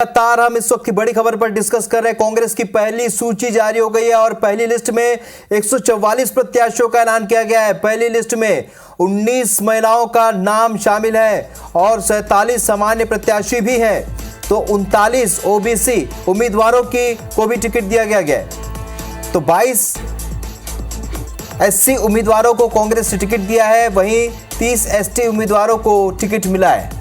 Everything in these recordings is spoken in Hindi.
लगातार हम इस वक्त की बड़ी खबर पर डिस्कस कर रहे हैं। कांग्रेस की पहली सूची जारी हो गई है और पहली लिस्ट में 144 प्रत्याशियों का ऐलान किया गया है। पहली लिस्ट में 19 महिलाओं का नाम शामिल है और 47 सामान्य प्रत्याशी भी हैं, तो 39 ओबीसी उम्मीदवारों को भी टिकट दिया गया है। तो 22 एससी उम्मीदवारों को कांग्रेस ने टिकट दिया है, वहीं 30 एसटी उम्मीदवारों को टिकट मिला है।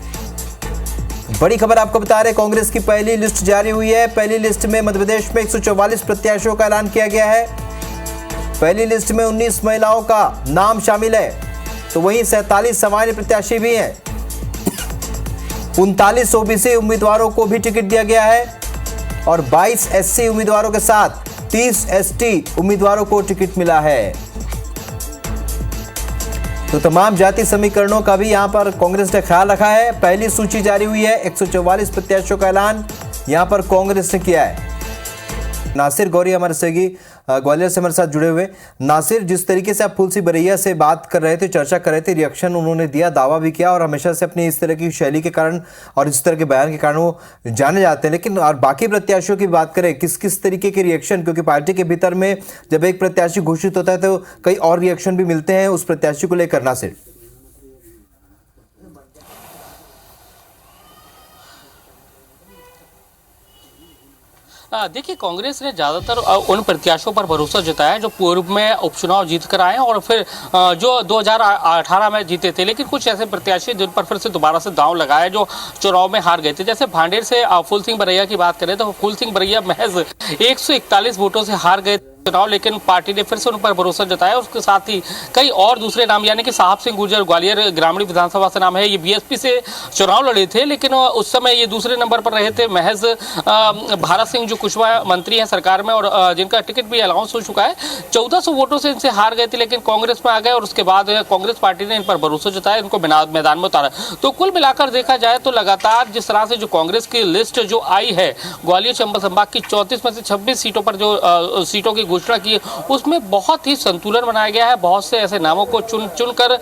बड़ी खबर आपको बता रहे, कांग्रेस की पहली लिस्ट जारी हुई है। पहली लिस्ट में मध्य प्रदेश में 144 प्रत्याशियों का ऐलान किया गया है। पहली लिस्ट में 19 महिलाओं का नाम शामिल है, तो वहीं 47 सामान्य प्रत्याशी भी हैं। 39 ओबीसी उम्मीदवारों को भी टिकट दिया गया है और 22 एससी उम्मीदवारों के साथ 30 एसटी उम्मीदवारों को टिकट मिला है। तो तमाम जाति समीकरणों का भी यहां पर कांग्रेस ने ख्याल रखा है। पहली सूची जारी हुई है, 144 प्रत्याशियों का ऐलान यहां पर कांग्रेस ने किया है। नासिर गौरी हमारे सहयोगी ग्वालियर से हमारे साथ जुड़े हुए। नासिर, जिस तरीके से आप फुलसी बरैया से बात कर रहे थे, चर्चा कर रहे थे, रिएक्शन उन्होंने दिया, दावा भी किया और हमेशा से अपनी इस तरह की शैली के कारण और इस तरह के बयान के कारण वो जाने जाते हैं, लेकिन और बाकी प्रत्याशियों की बात करें, किस किस तरीके के रिएक्शन, क्योंकि पार्टी के भीतर में जब एक प्रत्याशी घोषित होता है तो कई और रिएक्शन भी मिलते हैं उस प्रत्याशी को लेकर। नासिर, देखिए, कांग्रेस ने ज़्यादातर उन प्रत्याशियों पर भरोसा जताया है जो पूर्व में उपचुनाव जीत कर आए और फिर जो 2018 में जीते थे, लेकिन कुछ ऐसे प्रत्याशी जिन पर फिर से दोबारा से दांव लगाया जो चुनाव में हार गए थे। जैसे भांडेर से फूल सिंह बरैया की बात करें तो फूल सिंह बरैया महज 141 वोटों से हार गए चुनाव, लेकिन पार्टी ने फिर से उन पर भरोसा जताया। उसके साथ ही कई और दूसरे नाम, यानी कि साहब सिंह गुर्जर ग्वालियर ग्रामीण विधानसभा से नाम है, ये बीएसपी से चुनाव लड़े थे, लेकिन उस समय ये दूसरे नंबर पर रहे थे। महज भारत सिंह जो कुशवाहा मंत्री हैं सरकार में और जिनका टिकट भी अनाउंस हो चुका है, 1400 वोटों से इनसे हार गए थे, लेकिन कांग्रेस में आ गए और उसके बाद कांग्रेस पार्टी ने इन पर भरोसा जताया, इनको मैदान में उतारा। तो कुल मिलाकर देखा जाए तो लगातार जिस तरह से जो कांग्रेस की लिस्ट जो आई है, ग्वालियर चंबल संभाग की 34 में से 26 सीटों पर जो सीटों की घोषणा की, उसमें बहुत ही संतुलन बनाया गया है। बहुत से ऐसे नामों को चुन चुनकर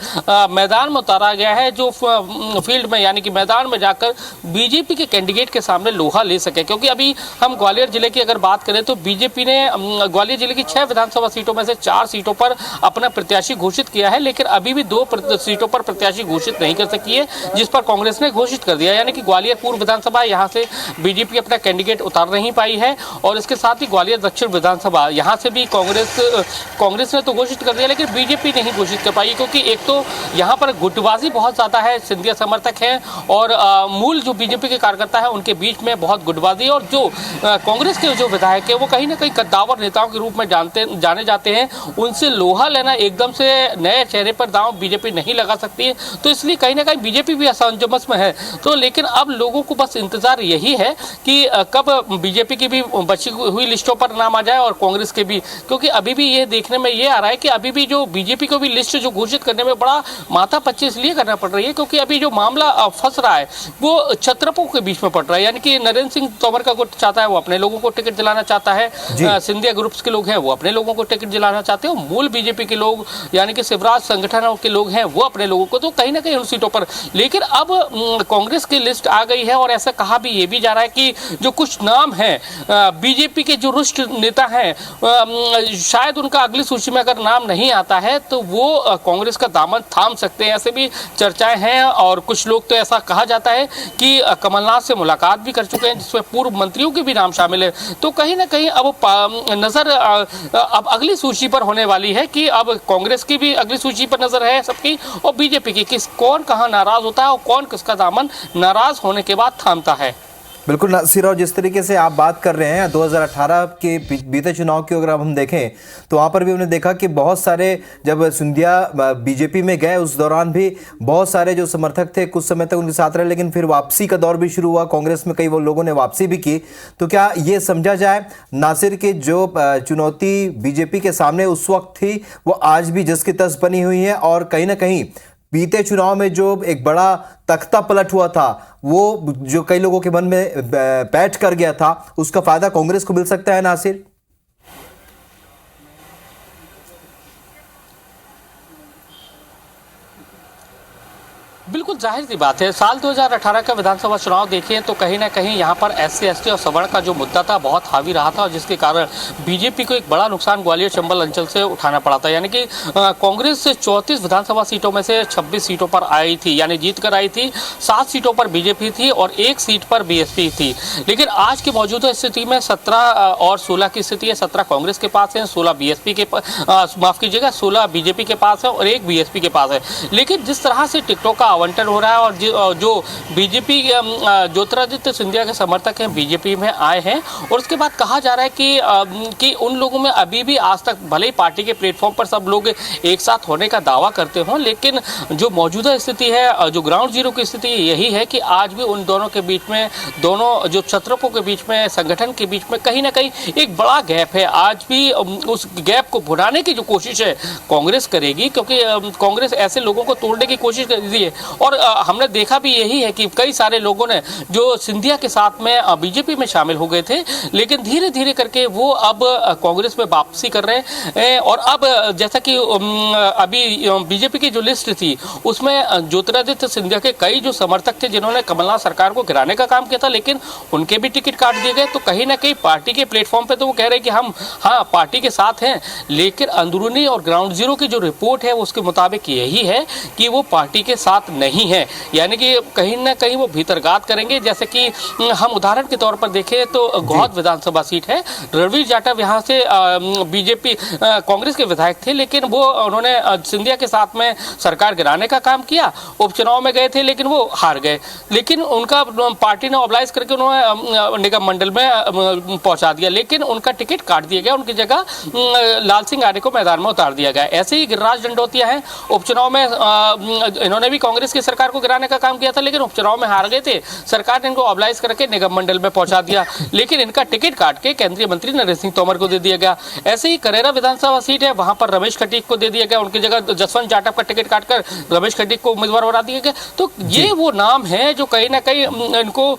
मैदान में उतारा गया है जो फील्ड में, यानी कि मैदान में जाकर बीजेपी के कैंडिडेट के सामने लोहा ले सके। क्योंकि अभी हम ग्वालियर जिले की अगर बात करें तो बीजेपी ने ग्वालियर जिले की 6 विधानसभा सीटों में से 4 सीटों पर अपना प्रत्याशी घोषित किया है, लेकिन अभी भी 2 सीटों पर प्रत्याशी घोषित नहीं कर सकी है, जिस पर कांग्रेस ने घोषित कर दिया। यानी कि ग्वालियर पूर्व विधानसभा, यहाँ से बीजेपी अपना कैंडिडेट उतार नहीं पाई है और इसके साथ ही ग्वालियर दक्षिण विधानसभा, यहाँ से भी कांग्रेस ने तो घोषित कर दिया, लेकिन बीजेपी नहीं घोषित कर पाई, क्योंकि एक तो यहाँ पर गुटबाजी बहुत ज्यादा है, सिंधिया समर्थक हैं और मूल जो बीजेपी के कार्यकर्ता हैं उनके बीच में बहुत गुटबाजी, और जो कांग्रेस के जो विधायक है वो कहीं ना कहीं कद्दावर नेताओं के रूप में जाने जाते हैं। उनसे लोहा लेना, एकदम से नए चेहरे पर दांव बीजेपी नहीं लगा सकती है, तो इसलिए कहीं ना कहीं बीजेपी भी असमंजस में है। तो लेकिन अब लोगों को बस इंतजार यही है कि कब बीजेपी की भी बची हुई लिस्टों पर नाम आ जाए और कांग्रेस के भी, क्योंकि अभी भी ये देखने में ये आ रहा है कि अभी भी जो बीजेपी को भी लिस्ट जो घोषित करने में बड़ा माथापच्ची इसलिए करना पड़ रही है क्योंकि अभी जो मामला फंस रहा है वो छत्रपों के बीच में पड़ रहा है। यानी कि नरेंद्र सिंह तोमर का गुट चाहता है, वो अपने लोगों को टिकट दिलाना चाहता है, सिंधिया ग्रुप्स के लोग हैं वो अपने लोगों को टिकट दिलाना चाहते हैं, मूल बीजेपी के लोग यानी कि शिवराज संगठनों के लोग हैं वो अपने लोगों को, तो कहीं ना कहीं उन सीटों पर। लेकिन अब कांग्रेस की लिस्ट आ गई है और ऐसा कहा भी ये भी जा रहा है कि जो कुछ नाम है बीजेपी के जो रुष्ट नेता हैं, शायद उनका अगली सूची में अगर नाम नहीं आता है तो वो कांग्रेस का दामन थाम सकते हैं, ऐसे भी चर्चाएं हैं। और कुछ लोग तो ऐसा कहा जाता है कि कमलनाथ से मुलाकात भी कर चुके हैं, जिसमें पूर्व मंत्रियों के भी नाम शामिल है। तो कहीं ना कहीं अब नजर अब अगली सूची पर होने वाली है कि अब कांग्रेस की भी अगली सूची पर नजर है सबकी, और बीजेपी की, किस कौन कहाँ नाराज होता है और कौन किसका दामन नाराज होने के बाद थामता है। बिल्कुल नासिर, और जिस तरीके से आप बात कर रहे हैं 2018 के बीते चुनाव की अगर हम देखें तो वहाँ पर भी हमने देखा कि बहुत सारे, जब सिंधिया बीजेपी में गए उस दौरान भी बहुत सारे जो समर्थक थे कुछ समय तक उनके साथ रहे, लेकिन फिर वापसी का दौर भी शुरू हुआ, कांग्रेस में कई वो लोगों ने वापसी भी की। तो क्या ये समझा जाए नासिर की जो चुनौती बीजेपी के सामने उस वक्त थी वो आज भी जस की तस बनी हुई है, और कहीं ना कहीं बीते चुनाव में जो एक बड़ा तख्ता पलट हुआ था वो जो कई लोगों के मन में बैठ कर गया था, उसका फायदा कांग्रेस को मिल सकता है नासिर? बिल्कुल। जाहिर सी बात है, साल 2018 का विधानसभा चुनाव देखें तो कहीं ना कहीं यहाँ पर SC ST और सवर्ण का जो मुद्दा था बहुत हावी रहा था, और जिसके कारण बीजेपी को एक बड़ा नुकसान ग्वालियर चंबल अंचल से उठाना पड़ा था। यानी कि कांग्रेस से 34 विधानसभा सीटों में से 26 सीटों पर आई थी, यानी जीत कर आई थी। 7 सीटों पर बीजेपी थी और 1 सीट पर BSP थी। लेकिन आज की मौजूदा स्थिति में 17 और 16 की स्थिति है। 17 कांग्रेस के पास है, 16 BSP के माफ कीजिएगा 16 बीजेपी के पास है और 1 BSP के पास है। लेकिन जिस तरह से टिकटों का आवंटन हो रहा है और जो बीजेपी ज्योतिरादित्य सिंधिया के समर्थक हैं बीजेपी में आए हैं, और उसके बाद कहा जा रहा है कि उन लोगों में अभी भी आज तक भले ही पार्टी के प्लेटफॉर्म पर सब लोग एक साथ होने का दावा करते हों, लेकिन जो मौजूदा स्थिति है, जो ग्राउंड जीरो की स्थिति यही है कि आज भी उन दोनों के बीच में, दोनों जो छत्रपों के बीच में, संगठन के बीच में कहीं ना कहीं एक बड़ा गैप है। आज भी उस गैप को भुनाने की जो कोशिश है कांग्रेस करेगी, क्योंकि कांग्रेस ऐसे लोगों को तोड़ने की कोशिश कर रही है। और हमने देखा भी यही है कि कई सारे लोगों ने जो सिंधिया के साथ में बीजेपी में शामिल हो गए थे, लेकिन धीरे धीरे करके वो अब कांग्रेस में वापसी कर रहे हैं। और अब जैसा कि अभी बीजेपी की जो लिस्ट थी उसमें ज्योतिरादित्य सिंधिया के कई जो समर्थक थे जिन्होंने कमलनाथ सरकार को गिराने का काम किया था, लेकिन उनके भी टिकट काट दिए गए। तो कहीं ना कहीं पार्टी के प्लेटफॉर्म पे तो वो कह रहे हैं कि हम पार्टी के साथ हैं, लेकिन अंदरूनी और ग्राउंड जीरो की जो रिपोर्ट है उसके मुताबिक यही है कि वो पार्टी के साथ नहीं है। यानी कि कहीं ना कहीं वो भीतरघात करेंगे। जैसे कि हम उदाहरण के तौर पर देखें तो गौहद विधानसभा सीट है, रणवीर जाटव यहाँ से बीजेपी कांग्रेस के विधायक थे, लेकिन वो उन्होंने सिंधिया के साथ में सरकार गिराने का काम किया। उपचुनाव में गए थे लेकिन वो हार गए, लेकिन उनका पार्टी ने मोबिलाइज करके उन्होंने निगम मंडल में पहुंचा दिया, लेकिन उनका टिकट काट दिया गया। उनकी जगह लाल सिंह आर्य को मैदान में उतार दिया गया। ऐसे ही गिरिराज दंडोतिया हैं, उपचुनाव में इन्होंने भी कांग्रेस की सरकार को गिराने का काम किया था, लेकिन उपचुनाव में हार गए थे। सरकार ने इनको मोबिलाइज करके निगम मंडल में पहुंचा दिया, लेकिन इनका टिकट काट के केंद्रीय मंत्री नरेंद्र सिंह तोमर को दे दिया गया। ऐसे ही करेरा विधानसभा सीट है, वहां पर रमेश खटीक को दे दिया गया। उनकी जगह जसवंत जाटव का टिकट काटकर रमेश खटीक को उम्मीदवार बना दिया गया। तो ये वो नाम है जो कहीं ना कहीं इनको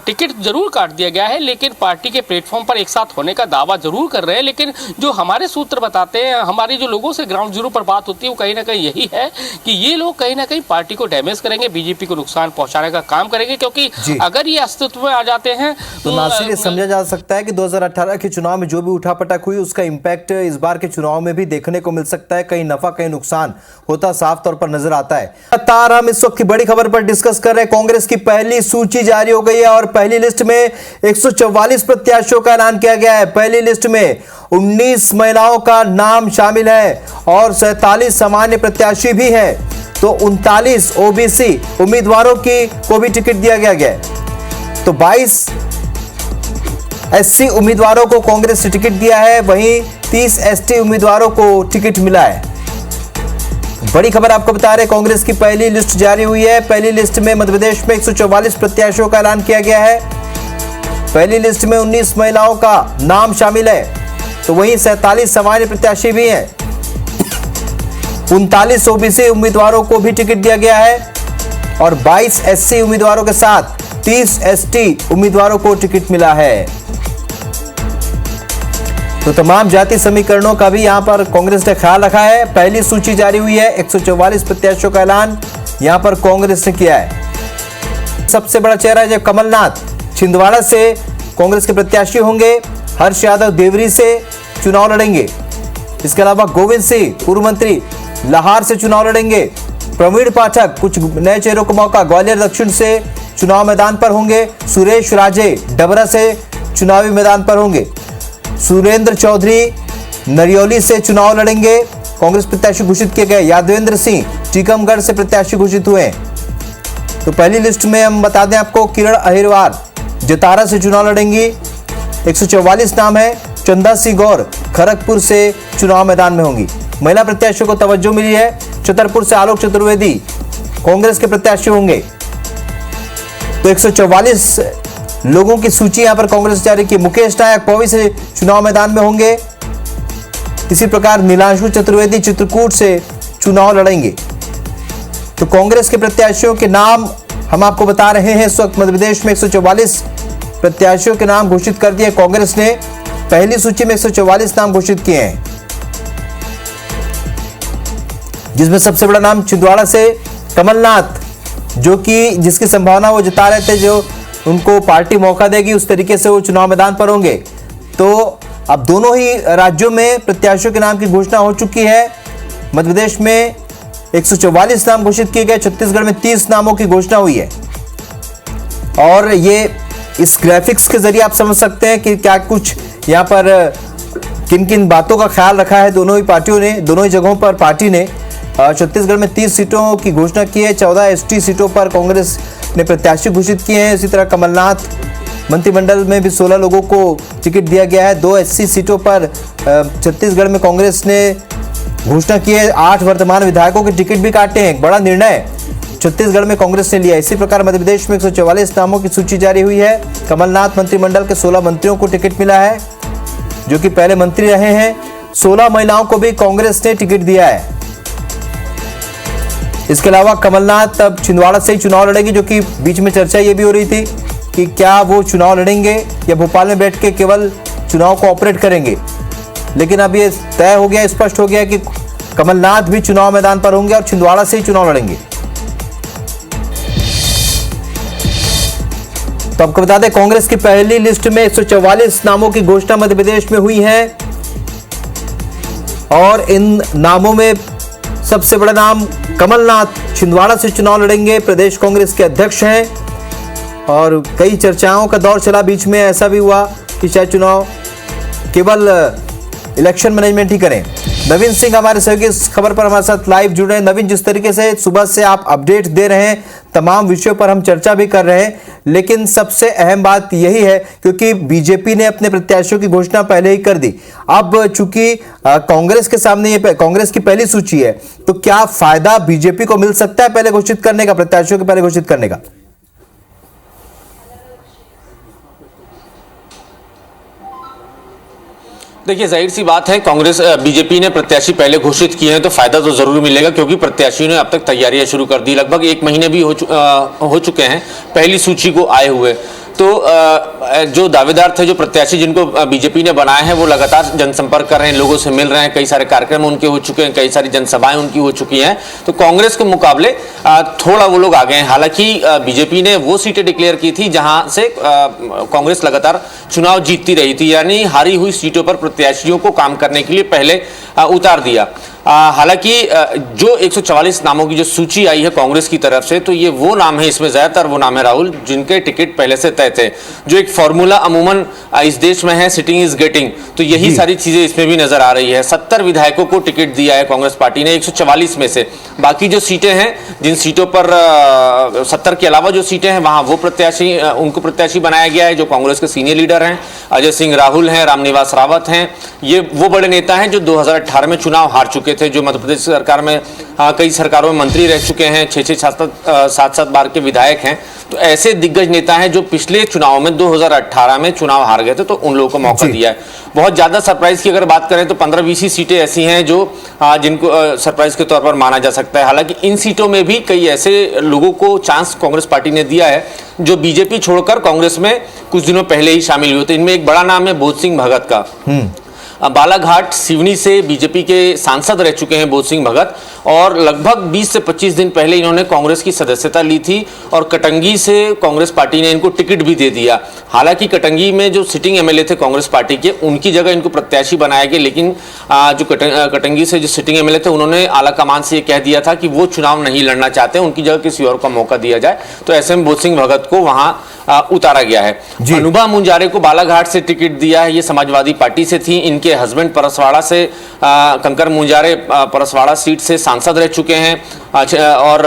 टिकट जरूर काट दिया गया है, लेकिन पार्टी के प्लेटफॉर्म पर एक साथ होने का दावा जरूर कर रहे हैं। लेकिन जो हमारे सूत्र बताते हैं, हमारी जो लोगों से ग्राउंड जीरो पर बात होती है, वो कहीं ना कहीं यही है कि ये लोग कहीं ना कहीं पार्टी को डैमेज करेंगे, बीजेपी को नुकसान पहुंचाने का काम करेंगे, क्योंकि अगर ये अस्तित्व में आ जाते हैं तो नासिर, ये समझा जा सकता है कि 2018 के चुनाव में जो भी उठापटक हुई उसका इंपैक्ट इस बार के चुनाव में भी देखने को मिल सकता है। कहीं नफा कहीं नुकसान होता साफ तौर पर नजर आता है। लगातार हम इस वक्त की बड़ी खबर पर डिस्कस कर रहे हैं। कांग्रेस की पहली सूची जारी हो गई है और पहली लिस्ट में 144 प्रत्याशियों का ऐलान किया गया है। पहली लिस्ट में 19 महिलाओं का नाम शामिल है और 47 सामान्य प्रत्याशी भी हैं, तो 39 OBC उम्मीदवारों को भी टिकट दिया गया है। तो 22 SC उम्मीदवारों को कांग्रेस ने टिकट दिया है, वहीं 30 ST उम्मीदवारों को टिकट मिला है। बड़ी खबर आपको बता रहे, कांग्रेस की पहली लिस्ट जारी हुई है। पहली लिस्ट में मध्य प्रदेश में 144 प्रत्याशियों का ऐलान किया गया है। पहली लिस्ट में 19 महिलाओं का नाम शामिल है, तो वहीं 47 सामान्य प्रत्याशी भी हैं। 39 OBC उम्मीदवारों को भी टिकट दिया गया है और 22 SC उम्मीदवारों के साथ 30 ST उम्मीदवारों को टिकट मिला है। तो तमाम जाति समीकरणों का भी यहां पर कांग्रेस ने ख्याल रखा है। पहली सूची जारी हुई है, 144 प्रत्याशियों का ऐलान यहां पर कांग्रेस ने किया है। सबसे बड़ा चेहरा है कमलनाथ, छिंदवाड़ा से कांग्रेस के प्रत्याशी होंगे। हर्ष यादव देवरी से चुनाव लड़ेंगे। इसके अलावा गोविंद सिंह पूर्व मंत्री लाहौर से चुनाव लड़ेंगे। प्रवीण पाठक, कुछ नए चेहरों को मौका, ग्वालियर दक्षिण से चुनाव मैदान पर होंगे। सुरेश राजे डबरा से चुनावी मैदान पर होंगे। सुरेंद्र चौधरी नरियोली से चुनाव लड़ेंगे, कांग्रेस प्रत्याशी घोषित किए गए। यादवेंद्र सिंह टीकमगढ़ से प्रत्याशी घोषित हुए। तो पहली लिस्ट में हम बता दें आपको, किरण अहिरवार जतारा से चुनाव लड़ेंगी, 144 नाम है। चंदा सिंह गौर खड़गपुर से चुनाव मैदान में होंगी। महिला प्रत्याशियों को तवज्जो मिली है। छतरपुर से आलोक चतुर्वेदी कांग्रेस के प्रत्याशी होंगे। तो 144 लोगों की सूची यहां पर कांग्रेस जारी की। मुकेश नायक पौवी से चुनाव मैदान में होंगे। इसी प्रकार नीलांशु चतुर्वेदी चित्रकूट से चुनाव लड़ेंगे। तो कांग्रेस के प्रत्याशियों के नाम हम आपको बता रहे हैं। इस वक्त मध्य प्रदेश में 144 प्रत्याशियों के नाम घोषित कर दिए कांग्रेस ने। पहली सूची में 144 नाम घोषित किए हैं, जिसमें सबसे बड़ा नाम छिंदवाड़ा से कमलनाथ जो कि जिसकी संभावना वो जता रहे थे, जो उनको पार्टी मौका देगी उस तरीके से वो चुनाव मैदान पर होंगे। तो अब दोनों ही राज्यों में प्रत्याशियों के नाम की घोषणा हो चुकी है। मध्य प्रदेश में 144 नाम घोषित किए गए, छत्तीसगढ़ में 30 नामों की घोषणा हुई है। और ये इस ग्राफिक्स के जरिए आप समझ सकते हैं कि क्या कुछ यहाँ पर किन किन बातों का ख्याल रखा है दोनों ही पार्टियों ने, दोनों ही जगहों पर पार्टी ने। छत्तीसगढ़ में 30 सीटों की घोषणा की है, 14 एसटी सीटों पर कांग्रेस ने प्रत्याशी घोषित किए हैं। इसी तरह कमलनाथ मंत्रिमंडल में भी 16 लोगों को टिकट दिया गया है। 2 एससी सीटों पर छत्तीसगढ़ में कांग्रेस ने घोषणा की है। 8 वर्तमान विधायकों के टिकट भी काटे हैं। एक बड़ा निर्णय छत्तीसगढ़ में कांग्रेस ने लिया। इसी प्रकार मध्य प्रदेश में 144 नामों की सूची जारी हुई है। कमलनाथ मंत्रिमंडल के 16 मंत्रियों को टिकट मिला है, जो कि पहले मंत्री रहे हैं। 16 महिलाओं को भी कांग्रेस ने टिकट दिया है। इसके अलावा कमलनाथ अब छिंदवाड़ा से ही चुनाव लड़ेंगे, जो कि बीच में चर्चा ये भी हो रही थी कि क्या वो चुनाव लड़ेंगे या भोपाल में बैठ के केवल चुनाव को ऑपरेट करेंगे। लेकिन अब ये तय हो गया, स्पष्ट हो गया कि कमलनाथ भी चुनाव मैदान पर होंगे और छिंदवाड़ा से ही चुनाव लड़ेंगे। तो आपको बता दें, कांग्रेस की पहली लिस्ट में 144 नामों की घोषणा मध्य प्रदेश में हुई है। और इन नामों में सबसे बड़ा नाम कमलनाथ छिंदवाड़ा से चुनाव लड़ेंगे, प्रदेश कांग्रेस के अध्यक्ष हैं। और कई चर्चाओं का दौर चला, बीच में ऐसा भी हुआ कि शायद चुनाव केवल इलेक्शन मैनेजमेंट ही करें। नवीन सिंह हमारे सहयोगी इस खबर पर हमारे साथ लाइव जुड़े हैं। नवीन, जिस तरीके से सुबह से आप अपडेट दे रहे हैं, तमाम विषयों पर हम चर्चा भी कर रहे हैं, लेकिन सबसे अहम बात यही है क्योंकि बीजेपी ने अपने प्रत्याशियों की घोषणा पहले ही कर दी। अब चूंकि कांग्रेस के सामने ये कांग्रेस की पहली सूची है, तो क्या फायदा बीजेपी को मिल सकता है पहले घोषित करने का, प्रत्याशियों के पहले घोषित करने का? देखिए, जाहिर सी बात है, कांग्रेस बीजेपी ने प्रत्याशी पहले घोषित किए हैं तो फायदा तो जरूर मिलेगा, क्योंकि प्रत्याशियों ने अब तक तैयारियां शुरू कर दी। लगभग 1 महीने भी हो चुके हैं पहली सूची को आए हुए। तो जो दावेदार थे, जो प्रत्याशी जिनको बीजेपी ने बनाए हैं, वो लगातार जनसंपर्क कर रहे हैं, लोगों से मिल रहे हैं। कई सारे कार्यक्रम उनके हो चुके हैं, कई सारी जनसभाएं उनकी हो चुकी हैं। तो कांग्रेस के मुकाबले थोड़ा वो लोग आगे हैं। हालांकि बीजेपी ने वो सीटें डिक्लेयर की थी जहां से कांग्रेस लगातार चुनाव जीतती रही थी, यानी हारी हुई सीटों पर प्रत्याशियों को काम करने के लिए पहले उतार दिया। हालांकि जो 144 नामों की जो सूची आई है कांग्रेस की तरफ से, तो ये वो नाम है, इसमें ज्यादातर वो नाम है राहुल, जिनके टिकट पहले से तय थे। जो एक फॉर्मूला अमूमन इस देश में है, सिटिंग इज गेटिंग, तो यही सारी चीजें इसमें भी नजर आ रही है। 70 विधायकों को टिकट दिया है कांग्रेस पार्टी ने 144 में से। बाकी जो सीटें हैं, जिन सीटों पर 70 के अलावा जो सीटें हैं, वहां वो प्रत्याशी, उनको प्रत्याशी बनाया गया है जो कांग्रेस के सीनियर लीडर हैं। अजय सिंह राहुल हैं, रामनिवास रावत हैं। ये वो बड़े नेता हैं जो 2018 में चुनाव हार चुके थे, जो मध्य प्रदेश सरकार में कई सरकारों में मंत्री रह चुके हैं, 6-7 बार के विधायक हैं। तो ऐसे दिग्गज नेता हैं जो पिछले चुनाव में 2018 में चुनाव हार गए थे, तो उन लोगों को मौका दिया है। बहुत ज्यादा सरप्राइज की अगर बात करें तो 15-20 ही सीटें ऐसी हैं जो जिनको सरप्राइज के तौर पर माना जा सकता है। हालांकि इन सीटों में भी कई ऐसे लोगों को चांस कांग्रेस पार्टी ने दिया है जो बीजेपी छोड़कर कांग्रेस में कुछ दिनों पहले ही शामिल हुए थे। इनमें एक बड़ा नाम है बोध सिंह भगत का। बालाघाट सिवनी से बीजेपी के सांसद रह चुके हैं बोध सिंह भगत, और लगभग 20 से 25 दिन पहले इन्होंने कांग्रेस की सदस्यता ली थी, और कटंगी से कांग्रेस पार्टी ने इनको टिकट भी दे दिया। हालांकि कटंगी में जो सिटिंग एमएलए थे कांग्रेस पार्टी के, उनकी जगह इनको प्रत्याशी बनाया गया, लेकिन जो कटंगी से जो सिटिंग एमएलए थे, उन्होंने आला कमान से ये कह दिया था कि वो चुनाव नहीं लड़ना चाहते, उनकी जगह किसी और को मौका दिया जाए। तो ऐसे में बोध सिंह भगत को वहां उतारा गया है। अनुभा मुंजारे को बालाघाट से टिकट दिया है, ये समाजवादी पार्टी से थी। इनके हस्बैंड परसवाड़ा से, कंकर मुंजारे परसवाड़ा सीट से सांसद रह चुके हैं, और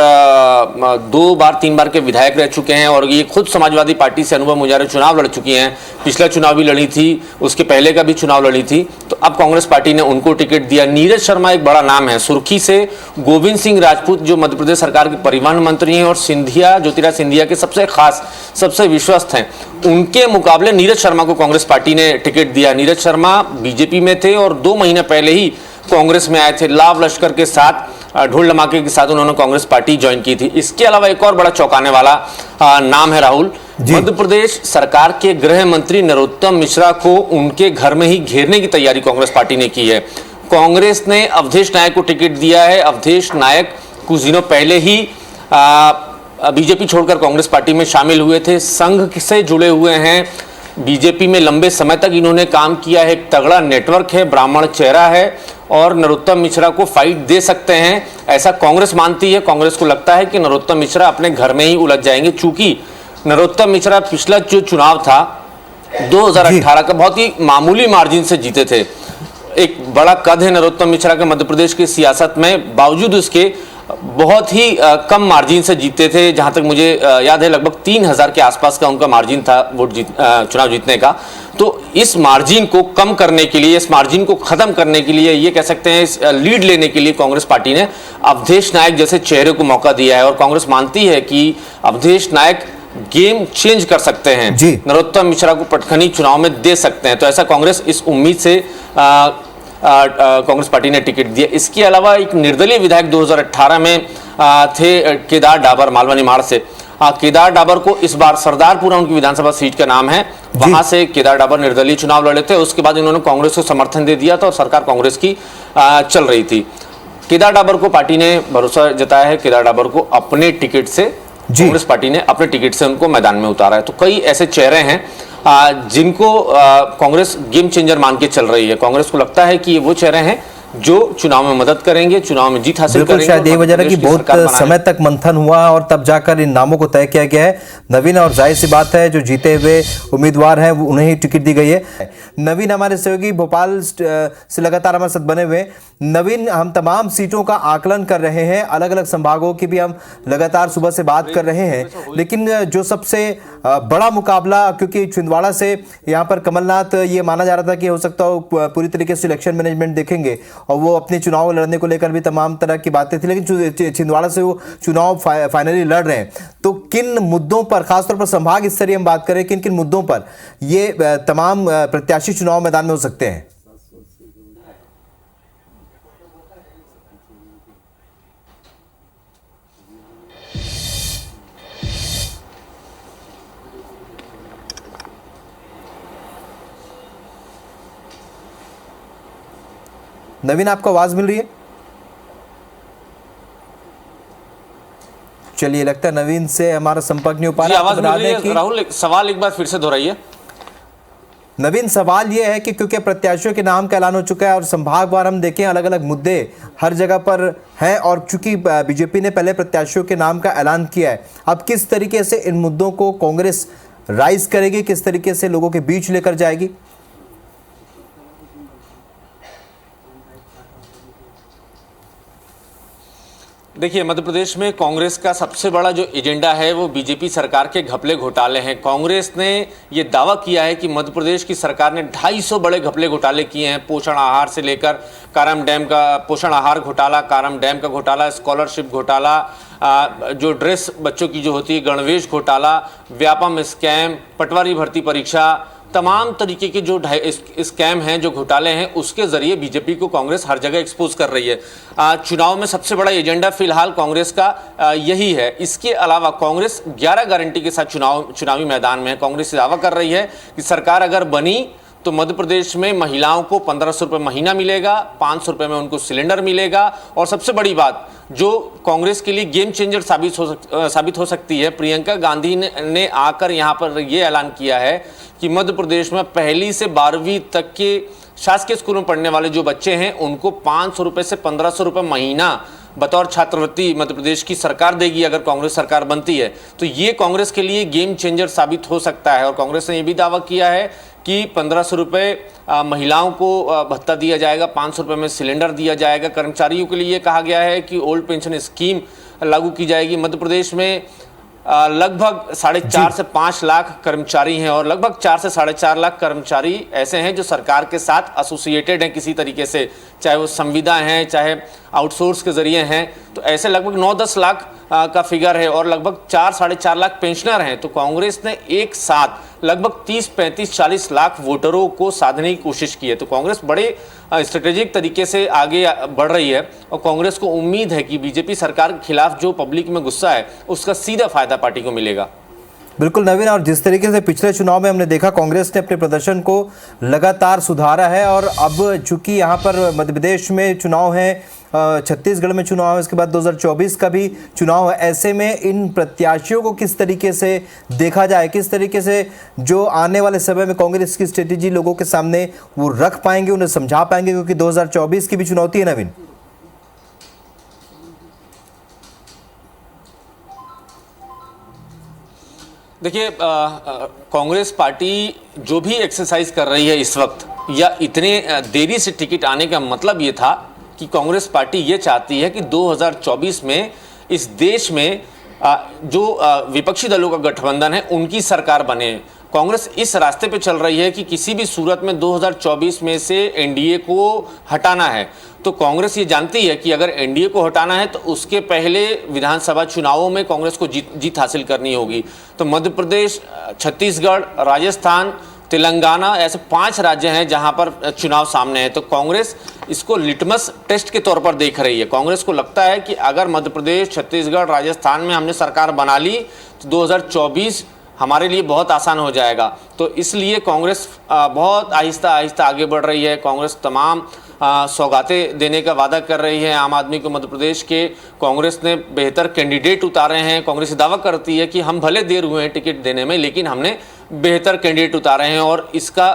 2-3 बार के विधायक रह चुके हैं, और ये खुद समाजवादी पार्टी से अनुभा मुंजारे चुनाव लड़ चुकी हैं। पिछला चुनाव भी लड़ी थी, उसके पहले का भी चुनाव लड़ी थी। तो अब कांग्रेस पार्टी ने उनको टिकट दिया। नीरज शर्मा एक बड़ा नाम है, सुर्खी से गोविंद सिंह राजपूत जो मध्य प्रदेश सरकार के परिवहन मंत्री हैं और सिंधिया, ज्योतिराज सिंधिया के सबसे खास, सबसे विश्वस्त हैं, उनके मुकाबले नीरज शर्मा को कांग्रेस पार्टी ने टिकट दिया। नीरज शर्मा बीजेपी में थे और 2 महीने पहले ही कांग्रेस में आए थे। लाव लश्कर के साथ, ढोल धमाके के साथ उन्होंने कांग्रेस पार्टी ज्वाइन की थी। इसके अलावा एक और बड़ा चौंकाने वाला नाम है राहुल, मध्य प्रदेश सरकार के गृह मंत्री नरोत्तम मिश्रा को उनके घर में ही घेरने की तैयारी कांग्रेस पार्टी ने की है। कांग्रेस ने अवधेश नायक को टिकट दिया है। अवधेश नायक कुछ दिनों पहले ही बीजेपी छोड़कर कांग्रेस पार्टी में शामिल हुए थे, संघ से जुड़े हुए हैं, बीजेपी में लंबे समय तक इन्होंने काम किया है, एक तगड़ा नेटवर्क है, ब्राह्मण चेहरा है और नरोत्तम मिश्रा को फाइट दे सकते हैं, ऐसा कांग्रेस मानती है। कांग्रेस को लगता है कि नरोत्तम मिश्रा अपने घर में ही उलझ जाएंगे, चूंकि नरोत्तम मिश्रा पिछला जो चुनाव था 2018 का बहुत ही मामूली मार्जिन से जीते थे। एक बड़ा कद है नरोत्तम मिश्रा का मध्य प्रदेश की सियासत में, बावजूद उसके बहुत ही कम मार्जिन से जीते थे। जहां तक मुझे याद है लगभग 3000 के आसपास का उनका मार्जिन था चुनाव जीतने का। तो इस मार्जिन को कम करने के लिए, इस मार्जिन को खत्म करने के लिए, ये कह सकते हैं इस लीड लेने के लिए कांग्रेस पार्टी ने अवधेश नायक जैसे चेहरे को मौका दिया है और कांग्रेस मानती है कि अवधेश नायक गेम चेंज कर सकते हैं, नरोत्तम मिश्रा को पटखनी चुनाव में दे सकते हैं। तो ऐसा कांग्रेस इस उम्मीद से कांग्रेस पार्टी ने टिकट दिया। इसके अलावा एक निर्दलीय विधायक 2018 में थे केदार डाबर मालवा निमाड़ से। केदार डाबर को इस बार सरदारपुरा उनकी विधानसभा सीट का नाम है, वहां से केदार डाबर निर्दलीय चुनाव लड़े थे। उसके बाद इन्होंने कांग्रेस को समर्थन दे दिया था और सरकार कांग्रेस की चल रही थी। केदार डाबर को पार्टी ने भरोसा जताया है, केदार डाबर को अपने टिकट से कांग्रेस पार्टी ने अपने टिकट से उनको मैदान में उतारा है। तो कई ऐसे चेहरे हैं जिनको कांग्रेस गेम चेंजर मान के चल रही है। कांग्रेस को लगता है कि ये वो चेहरे हैं जो चुनाव में मदद करेंगे, चुनाव में जीत हासिल करेंगे। शायद यही वजह है कि बहुत समय तक मंथन हुआ और तब जाकर इन नामों को तय किया गया है। नवीन, और जाहिर सी बात है जो जीते हुए उम्मीदवार हैं उन्हें ही टिकट दी गई है। नवीन हमारे सहयोगी भोपाल से लगातार हमारे साथ बने हुए। नवीन, हम तमाम सीटों का आकलन कर रहे हैं, अलग अलग संभागों की भी हम लगातार सुबह से बात कर रहे हैं, लेकिन जो सबसे बड़ा मुकाबला, क्योंकि छिंदवाड़ा से यहाँ पर कमलनाथ ये माना जा रहा था कि हो सकता हो पूरी तरीके से इलेक्शन मैनेजमेंट देखेंगे और वो अपने चुनाव लड़ने को लेकर भी तमाम तरह की बातें थी, लेकिन छिंदवाड़ा से वो चुनाव फाइनली लड़ रहे हैं। तो किन मुद्दों पर, खासतौर पर संभाग स्तरीय हम बात करें, किन किन मुद्दों पर ये तमाम प्रत्याशी चुनाव मैदान में हो सकते हैं? नवीन, आपको आवाज मिल रही है? चलिए, लगता है नवीन से हमारा संपर्क नहीं हो पा रहा। आवाज मिल रही है। राहुल, सवाल एक बार फिर से दोहराइए। नवीन, सवाल यह है कि क्योंकि प्रत्याशियों के नाम का ऐलान हो चुका है और संभागवार हम देखें अलग अलग मुद्दे हर जगह पर हैं, और चूंकि बीजेपी ने पहले प्रत्याशियों के नाम का ऐलान किया है, अब किस तरीके से इन मुद्दों को कांग्रेस राइज करेगी, किस तरीके से लोगों के बीच लेकर जाएगी? देखिए, मध्य प्रदेश में कांग्रेस का सबसे बड़ा जो एजेंडा है वो बीजेपी सरकार के घपले घोटाले हैं। कांग्रेस ने ये दावा किया है कि मध्य प्रदेश की सरकार ने 250 बड़े घपले घोटाले किए हैं। पोषण आहार से लेकर कारम डैम का पोषण आहार घोटाला, कारम डैम का घोटाला, स्कॉलरशिप घोटाला, जो ड्रेस बच्चों की जो होती है गणवेश घोटाला, व्यापम स्कैम, पटवारी भर्ती परीक्षा, तमाम तरीके के जो स्कैम हैं, जो घोटाले हैं, उसके जरिए बीजेपी को कांग्रेस हर जगह एक्सपोज कर रही है। चुनाव में सबसे बड़ा एजेंडा फिलहाल कांग्रेस का यही है। इसके अलावा कांग्रेस 11 गारंटी के साथ चुनावी मैदान में है। कांग्रेस दावा कर रही है कि सरकार अगर बनी तो मध्य प्रदेश में महिलाओं को 1500 रुपये महीना मिलेगा, 500 रुपये में उनको सिलेंडर मिलेगा, और सबसे बड़ी बात जो कांग्रेस के लिए गेम चेंजर साबित हो सकती है, प्रियंका गांधी ने आकर यहाँ पर ये ऐलान किया है कि मध्य प्रदेश में पहली से 12वीं तक के शासकीय स्कूलों में पढ़ने वाले जो बच्चे हैं उनको 500 रुपये से 1500 रुपये महीना बतौर छात्रवृत्ति मध्य प्रदेश की सरकार देगी अगर कांग्रेस सरकार बनती है। तो ये कांग्रेस के लिए गेम चेंजर साबित हो सकता है। और कांग्रेस ने यह भी दावा किया है कि 1500 रुपये महिलाओं को भत्ता दिया जाएगा, 500 रुपये में सिलेंडर दिया जाएगा। कर्मचारियों के लिए कहा गया है कि ओल्ड पेंशन स्कीम लागू की जाएगी। मध्य प्रदेश में लगभग 4.5 से 5 लाख कर्मचारी हैं और लगभग 4 से 4.5 लाख कर्मचारी ऐसे हैं जो सरकार के साथ एसोसिएटेड हैं किसी तरीके से, चाहे वो संविदा हैं, चाहे आउटसोर्स के जरिए हैं। तो ऐसे लगभग 9-10 लाख का फिगर है और लगभग 4-4.5 लाख पेंशनर हैं। तो कांग्रेस ने एक साथ लगभग 30-35-40 लाख वोटरों को साधने की कोशिश की है। तो कांग्रेस बड़े स्ट्रेटेजिक तरीके से आगे बढ़ रही है और कांग्रेस को उम्मीद है कि बीजेपी सरकार के खिलाफ जो पब्लिक में गुस्सा है उसका सीधा फायदा पार्टी को मिलेगा। बिल्कुल नवीन, और जिस तरीके से पिछले चुनाव में हमने देखा कांग्रेस ने अपने प्रदर्शन को लगातार सुधारा है और अब चूंकि यहाँ पर मध्य प्रदेश में चुनाव है छत्तीसगढ़ में चुनाव है, उसके बाद 2024 का भी चुनाव है। ऐसे में इन प्रत्याशियों को किस तरीके से देखा जाए, किस तरीके से जो आने वाले समय में कांग्रेस की स्ट्रेटेजी लोगों के सामने वो रख पाएंगे, उन्हें समझा पाएंगे, क्योंकि 2024 की भी चुनौती है नवीन। देखिए, कांग्रेस पार्टी जो भी एक्सरसाइज कर रही है इस वक्त, या इतने देरी से टिकट आने का मतलब ये था कि कांग्रेस पार्टी ये चाहती है कि 2024 में इस देश में जो विपक्षी दलों का गठबंधन है उनकी सरकार बने। कांग्रेस इस रास्ते पे चल रही है कि किसी भी सूरत में 2024 में से एनडीए को हटाना है। तो कांग्रेस ये जानती है कि अगर एनडीए को हटाना है तो उसके पहले विधानसभा चुनावों में कांग्रेस को जीत हासिल करनी होगी। तो मध्य प्रदेश, छत्तीसगढ़, राजस्थान, तेलंगाना, ऐसे 5 राज्य हैं जहां पर चुनाव सामने है। तो कांग्रेस इसको लिटमस टेस्ट के तौर पर देख रही है। कांग्रेस को लगता है कि अगर मध्य प्रदेश, छत्तीसगढ़, राजस्थान में हमने सरकार बना ली तो 2024 हमारे लिए बहुत आसान हो जाएगा। तो इसलिए कांग्रेस बहुत आहिस्ता आहिस्ता आगे बढ़ रही है। कांग्रेस तमाम सौगातें देने का वादा कर रही है आम आदमी को। मध्य प्रदेश के कांग्रेस ने बेहतर कैंडिडेट उतारे हैं। कांग्रेस दावा करती है कि हम भले देर हुए हैं टिकट देने में, लेकिन हमने बेहतर कैंडिडेट उतारे हैं और इसका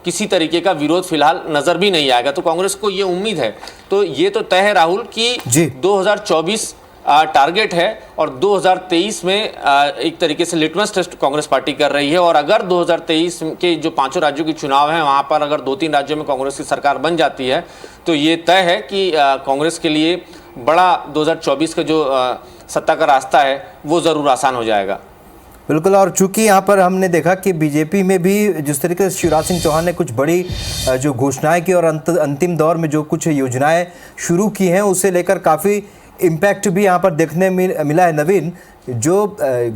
किसी तरीके का विरोध फिलहाल नजर भी नहीं आएगा। तो कांग्रेस को ये उम्मीद है, तो ये तो तय है राहुल कि 2024 टारगेट है और 2023 में एक तरीके से लिटमस टेस्ट कांग्रेस पार्टी कर रही है। और अगर 2023 के जो 5 राज्यों के चुनाव हैं वहां पर अगर 2-3 राज्यों में कांग्रेस की सरकार बन जाती है तो ये तय है कि कांग्रेस के लिए बड़ा 2024 का जो सत्ता का रास्ता है वो ज़रूर आसान हो जाएगा। बिल्कुल। और चूंकि यहाँ पर हमने देखा कि बीजेपी में भी जिस तरीके से शिवराज सिंह चौहान ने कुछ बड़ी जो घोषणाएं की और अंतिम दौर में जो कुछ योजनाएं शुरू की हैं उसे लेकर काफ़ी इम्पैक्ट भी यहाँ पर देखने मिला है। नवीन, जो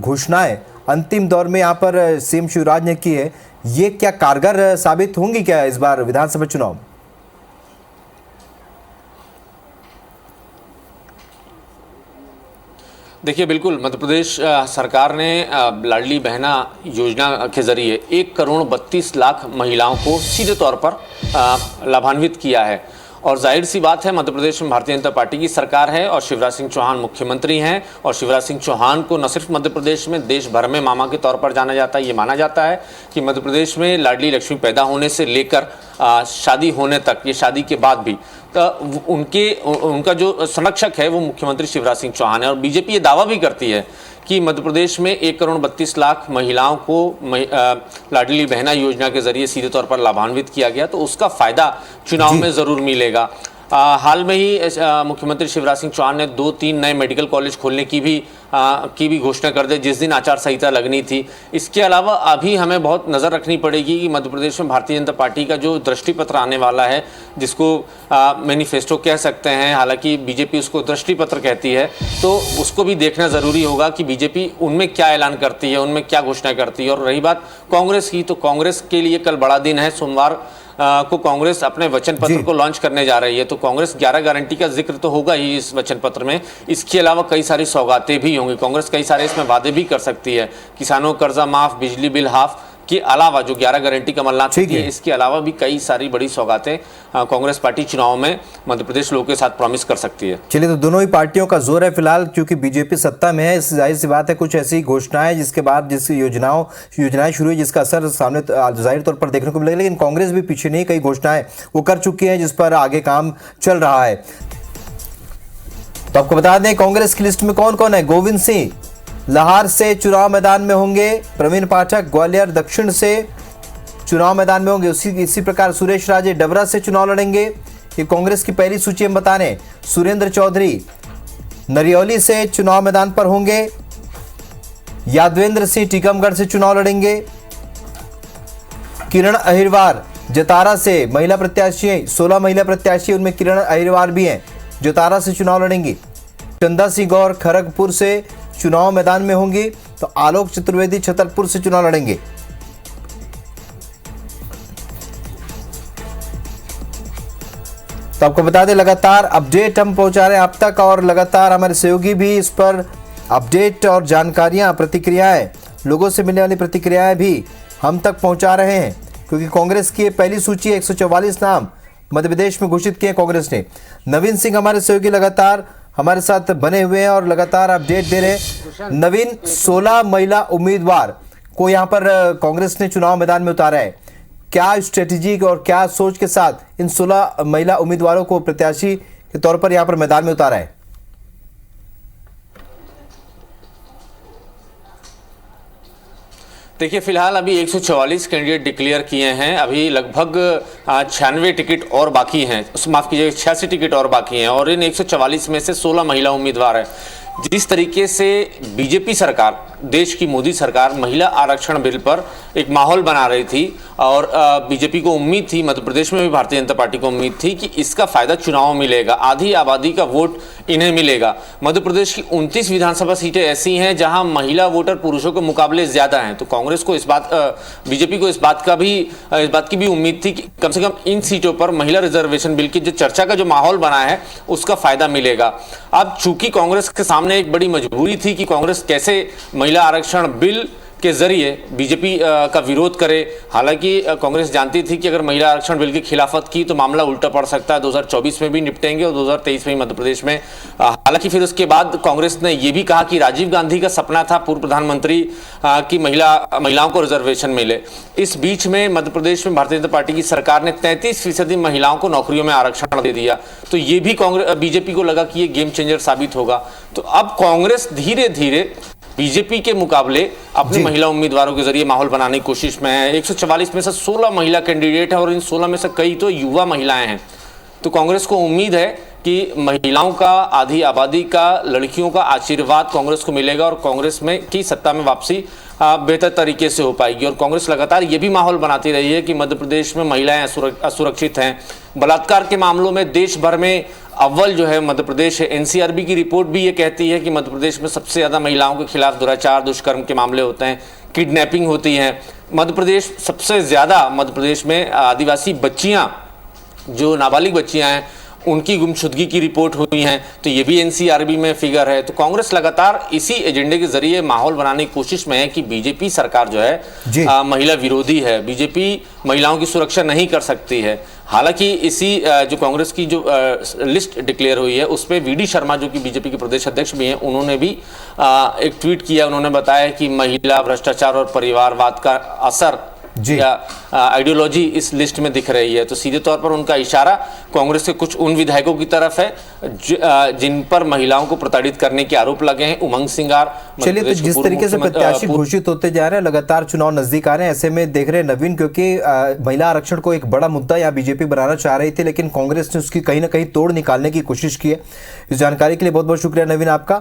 घोषणाएं अंतिम दौर में यहाँ पर सीएम शिवराज ने की है, ये क्या कारगर साबित होंगी क्या इस बार विधानसभा चुनाव? देखिए, बिल्कुल मध्य प्रदेश सरकार ने लाडली बहना योजना के जरिए 1 करोड़ 32 लाख महिलाओं को सीधे तौर पर लाभान्वित किया है। और जाहिर सी बात है, मध्य प्रदेश में भारतीय जनता पार्टी की सरकार है और शिवराज सिंह चौहान मुख्यमंत्री हैं। और शिवराज सिंह चौहान को न सिर्फ मध्य प्रदेश में, देश भर में मामा के तौर पर जाना जाता है। ये माना जाता है कि मध्य प्रदेश में लाडली लक्ष्मी पैदा होने से लेकर शादी होने तक, ये शादी के बाद भी, तो उनका जो संरक्षक है वो मुख्यमंत्री शिवराज सिंह चौहान है। और बीजेपी ये दावा भी करती है कि मध्य प्रदेश में 1 करोड़ 32 लाख महिलाओं को लाडली बहना योजना के जरिए सीधे तौर पर लाभान्वित किया गया, तो उसका फायदा चुनाव में ज़रूर मिलेगा। हाल में ही मुख्यमंत्री शिवराज सिंह चौहान ने 2-3 नए मेडिकल कॉलेज खोलने की भी घोषणा कर दी जिस दिन आचार संहिता लगनी थी। इसके अलावा अभी हमें बहुत नज़र रखनी पड़ेगी कि मध्य प्रदेश में भारतीय जनता पार्टी का जो दृष्टि पत्र आने वाला है, जिसको मैनिफेस्टो कह सकते हैं, हालांकि बीजेपी उसको दृष्टि पत्र कहती है, तो उसको भी देखना ज़रूरी होगा कि बीजेपी उनमें क्या ऐलान करती है, उनमें क्या घोषणा करती है। और रही बात कांग्रेस की, तो कांग्रेस के लिए कल बड़ा दिन है। सोमवार को कांग्रेस अपने वचन पत्र को लॉन्च करने जा रही है। तो कांग्रेस 11 गारंटी का जिक्र तो होगा ही इस वचन पत्र में। इसके अलावा कई सारी सौगातें भी होंगी। कांग्रेस कई सारे इसमें वादे भी कर सकती है। किसानों को कर्जा माफ, बिजली बिल हाफ के अलावा जो 11 गारंटी कमलनाथ की है, इसके अलावा भी कई सारी बड़ी सौगातें कांग्रेस पार्टी चुनाव में मध्य प्रदेश लोगों के साथ प्रॉमिस कर सकती है। चलिए, तो दोनों ही पार्टियों का जोर है फिलहाल, क्योंकि बीजेपी सत्ता में है। इस जाहिर सी बात है कुछ ऐसी घोषणाएं जिसके बाद जिस योजनाएं शुरू हुई जिसका असर सामने जाहिर तौर पर देखने को मिलेगा। लेकिन कांग्रेस भी पीछे नहीं, कई घोषणाएं वो कर चुकी है जिस पर आगे काम चल रहा है। तो आपको बता दें कांग्रेस की लिस्ट में कौन कौन है। गोविंद सिंह लाहौर से चुनाव मैदान में होंगे। प्रवीण पाठक ग्वालियर दक्षिण से चुनाव मैदान में होंगे। इसी प्रकार सुरेश राजे डबरा से चुनाव लड़ेंगे। ये कांग्रेस की पहली सूची हम बता रहे। सुरेंद्र चौधरी नरियौली से चुनाव मैदान पर होंगे। यादवेंद्र सिंह टीकमगढ़ से चुनाव लड़ेंगे। किरण अहिरवार जतारा से महिला प्रत्याशी, 16 महिला प्रत्याशी, उनमें किरण अहिरवार भी हैं, जतारा से चुनाव लड़ेंगी। चंदा सिंह गौर खड़गपुर से चुनाव मैदान में होंगी। तो आलोक चतुर्वेदी छतरपुर से चुनाव लड़ेंगे। तो आपको बता दें लगातार अपडेट हम पहुंचा रहे हैं आप तक, और लगातार हमारे सहयोगी भी इस पर अपडेट और जानकारियां, प्रतिक्रियाएं, लोगों से मिलने वाली प्रतिक्रियाएं भी हम तक पहुंचा रहे हैं। क्योंकि कांग्रेस की पहली सूची 144 नाम मध्य प्रदेश में घोषित किए कांग्रेस ने। नवीन सिंह हमारे सहयोगी लगातार हमारे साथ बने हुए हैं और लगातार अपडेट दे रहे हैं। नवीन, 16 महिला उम्मीदवार को यहाँ पर कांग्रेस ने चुनाव मैदान में उतारा है। क्या स्ट्रेटेजी और क्या सोच के साथ इन 16 महिला उम्मीदवारों को प्रत्याशी के तौर पर यहाँ पर मैदान में उतारा है? देखिए, फिलहाल अभी 144 कैंडिडेट डिक्लेयर किए हैं। अभी लगभग 96 टिकट और बाकी हैं, माफ कीजिएगा 86 टिकट और बाकी हैं, और इन 144 में से 16 महिला उम्मीदवार हैं। जिस तरीके से बीजेपी सरकार, देश की मोदी सरकार महिला आरक्षण बिल पर एक माहौल बना रही थी और बीजेपी को उम्मीद थी, मध्य प्रदेश में भी भारतीय जनता पार्टी को उम्मीद थी कि इसका फायदा चुनाव में मिलेगा, आधी आबादी का वोट इन्हें मिलेगा। मध्य प्रदेश की 29 विधानसभा सीटें ऐसी हैं जहां महिला वोटर पुरुषों के मुकाबले ज्यादा हैं। तो कांग्रेस को बीजेपी को इस बात की भी उम्मीद थी कि कम से कम इन सीटों पर महिला रिजर्वेशन बिल की जो चर्चा का जो माहौल बना है उसका फायदा मिलेगा। अब चूंकि कांग्रेस के सामने एक बड़ी मजबूरी थी कि कांग्रेस कैसे महिला आरक्षण बिल के जरिए बीजेपी का विरोध करे। हालांकि कांग्रेस जानती थी कि अगर महिला आरक्षण बिल की खिलाफत की तो मामला उल्टा पड़ सकता है, 2024 में भी निपटेंगे और 2023 में मध्य प्रदेश में। हालांकि फिर उसके बाद कांग्रेस ने यह भी कहा कि राजीव गांधी का सपना था, पूर्व प्रधानमंत्री, कि महिलाओं को रिजर्वेशन मिले। इस बीच में मध्य प्रदेश में भारतीय जनता पार्टी की सरकार ने 33% महिलाओं को नौकरियों में आरक्षण दे दिया। तो ये भी बीजेपी को लगा कि ये गेम चेंजर साबित होगा। तो अब कांग्रेस धीरे धीरे बीजेपी के मुकाबले अपने महिला उम्मीदवारों के जरिए माहौल बनाने की कोशिश में है। 144 में से 16 महिला कैंडिडेट है और इन 16 में से कई तो युवा महिलाएं हैं। तो कांग्रेस को उम्मीद है कि महिलाओं का, आधी आबादी का, लड़कियों का आशीर्वाद कांग्रेस को मिलेगा और कांग्रेस में की सत्ता में वापसी बेहतर तरीके से हो पाएगी। और कांग्रेस लगातार ये भी माहौल बनाती रही है कि मध्य प्रदेश में महिलाएं असुरक्षित हैं। बलात्कार के मामलों में देश भर में अव्वल जो है मध्य प्रदेश है। एनसीआरबी की रिपोर्ट भी ये कहती है कि मध्य प्रदेश में सबसे ज़्यादा महिलाओं के खिलाफ दुराचार, दुष्कर्म के मामले होते हैं, किडनैपिंग होती है। मध्य प्रदेश सबसे ज़्यादा, मध्य प्रदेश में आदिवासी बच्चियाँ, जो नाबालिग बच्चियाँ हैं, उनकी गुमशुदगी की रिपोर्ट हुई है। तो ये भी एनसीआरबी में फिगर है। तो कांग्रेस लगातार इसी एजेंडे के जरिए माहौल बनाने की कोशिश में है कि बीजेपी सरकार जो है महिला विरोधी है, बीजेपी महिलाओं की सुरक्षा नहीं कर सकती है। हालांकि इसी जो कांग्रेस की जो लिस्ट डिक्लेयर हुई है उस पर वीडी शर्मा, जो कि बीजेपी के प्रदेश अध्यक्ष भी हैं, उन्होंने भी एक ट्वीट किया। उन्होंने बताया कि महिला, भ्रष्टाचार और परिवारवाद का असर या आइडियोलॉजी इस लिस्ट में दिख रही है। तो सीधे तौर पर उनका इशारा कांग्रेस के कुछ उन विधायकों की तरफ है जिन पर महिलाओं को प्रताड़ित करने के आरोप लगे हैं। उमंग सिंगार, चलिए, तो जिस तरीके से प्रत्याशी घोषित होते जा रहे हैं, लगातार चुनाव नजदीक आ रहे हैं, ऐसे में देख रहे हैं नवीन, क्योंकि महिला आरक्षण को एक बड़ा मुद्दा यहाँ बीजेपी बनाना चाह रही थी, लेकिन कांग्रेस ने उसकी कहीं ना कहीं तोड़ निकालने की कोशिश की है। इस जानकारी के लिए बहुत बहुत शुक्रिया नवीन आपका।